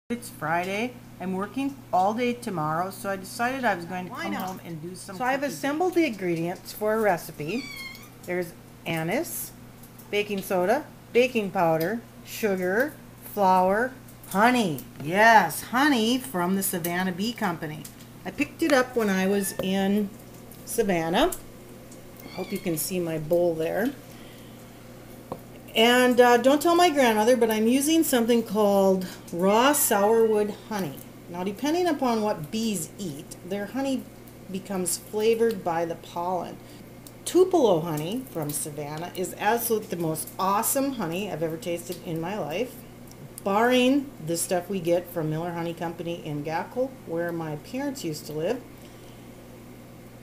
It's Friday. I'm working all day tomorrow, so I decided I was going to come home and do some cooking. So I've assembled the ingredients for a recipe. There's anise, baking soda, baking powder, sugar, flour, honey. Yes, honey from the Savannah Bee Company. I picked it up when I was in Savannah. I hope you can see my bowl there. And don't tell my grandmother, but I'm using something called raw sourwood honey. Now, depending upon what bees eat, their honey becomes flavored by the pollen. Tupelo honey from Savannah is absolutely the most awesome honey I've ever tasted in my life, barring the stuff we get from Miller Honey Company in Gackle, where my parents used to live.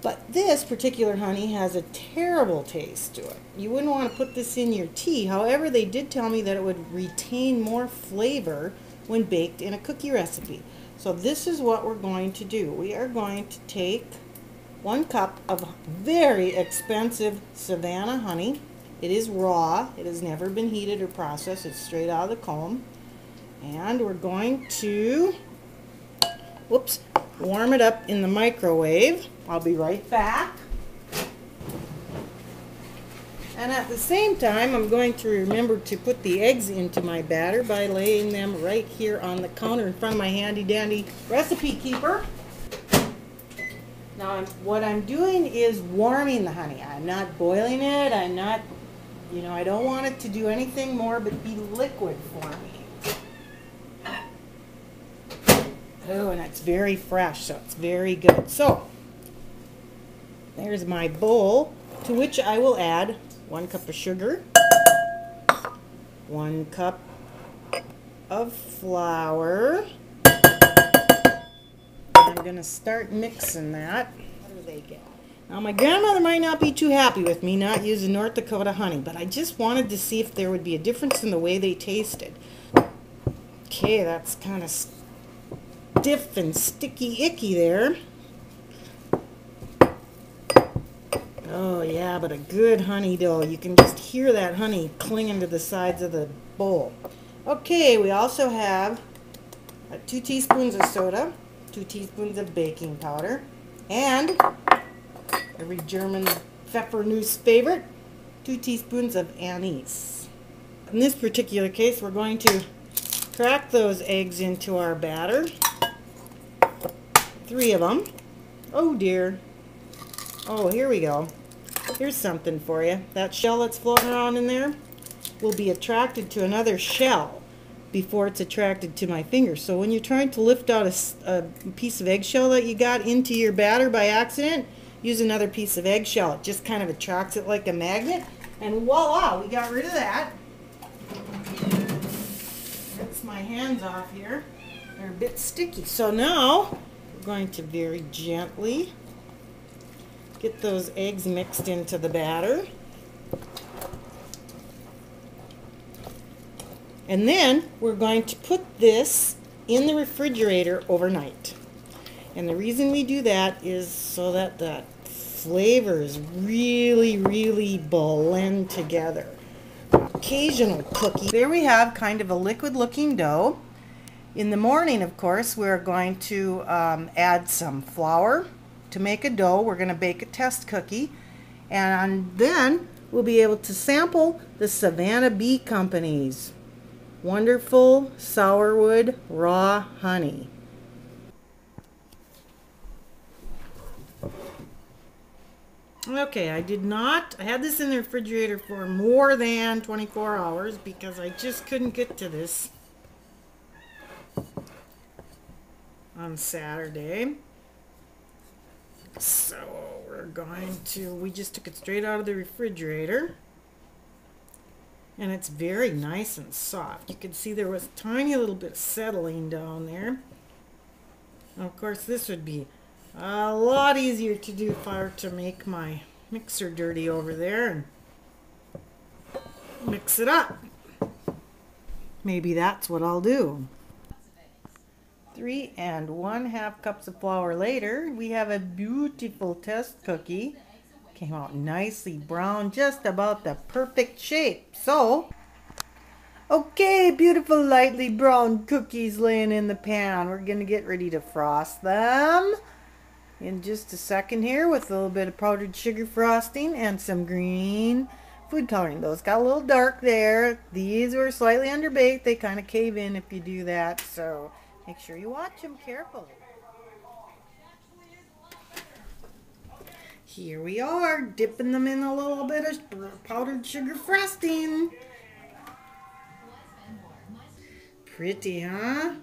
But this particular honey has a terrible taste to it. You wouldn't want to put this in your tea. However, they did tell me that it would retain more flavor when baked in a cookie recipe. So this is what we're going to do. We are going to take 1 cup of very expensive Savannah honey. It is raw. It has never been heated or processed. It's straight out of the comb. And we're going to, warm it up in the microwave. I'll be right back. And at the same time, I'm going to remember to put the eggs into my batter by laying them right here on the counter in front of my handy dandy recipe keeper. Now what I'm doing is warming the honey. I'm not boiling it. I'm not, I don't want it to do anything more but be liquid for me. Oh, and it's very fresh, so it's very good. So there's my bowl, to which I will add 1 cup of sugar, 1 cup of flour. I'm going to start mixing that. What do they get? Now, my grandmother might not be too happy with me not using North Dakota honey, but I just wanted to see if there would be a difference in the way they tasted. Okay, that's kind of stiff and sticky icky there. Oh yeah, but a good honey dough. You can just hear that honey clinging to the sides of the bowl. Okay, we also have 2 teaspoons of soda, 2 teaspoons of baking powder, and every German Pfeffernuss favorite, 2 teaspoons of anise. In this particular case, we're going to crack those eggs into our batter. 3 of them. Oh dear. Oh, here we go. Here's something for you. That shell that's floating around in there will be attracted to another shell before it's attracted to my finger. So when you're trying to lift out a piece of eggshell that you got into your batter by accident, use another piece of eggshell. It just kind of attracts it like a magnet. And voila, we got rid of that. Rinse my hands off here. They're a bit sticky. So now we're going to very gently get those eggs mixed into the batter. And then we're going to put this in the refrigerator overnight. And the reason we do that is so that the flavors really blend together. Occasional cookie. There we have kind of a liquid looking dough. In the morning, of course, we're going to add some flour. To make a dough, we're going to bake a test cookie, and then we'll be able to sample the Savannah Bee Company's wonderful sourwood raw honey. Okay, I had this in the refrigerator for more than 24 hours because I just couldn't get to this on Saturday. So we just took it straight out of the refrigerator, and it's very nice and soft. You can see there was a tiny little bit settling down there. And of course, this would be a lot easier to do if I were to make my mixer dirty over there and mix it up. Maybe that's what I'll do. 3 1/2 cups of flour later, we have a beautiful test cookie. Came out nicely brown, just about the perfect shape. So Okay, beautiful lightly browned cookies laying in the pan. We're going to get ready to frost them in just a second here with a little bit of powdered sugar frosting and some green food coloring. Those got a little dark there. These were slightly underbaked. They kind of cave in if you do that, so make sure you watch them carefully. Here we are, dipping them in a little bit of powdered sugar frosting. Pretty, huh?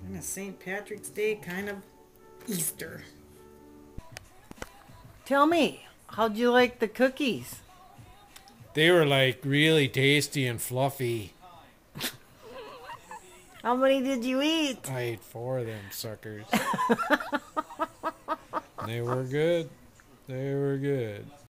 Kind of St. Patrick's Day, kind of Easter. Tell me, how'd you like the cookies? They were like really tasty and fluffy. How many did you eat? I ate 4 of them suckers. They were good. They were good.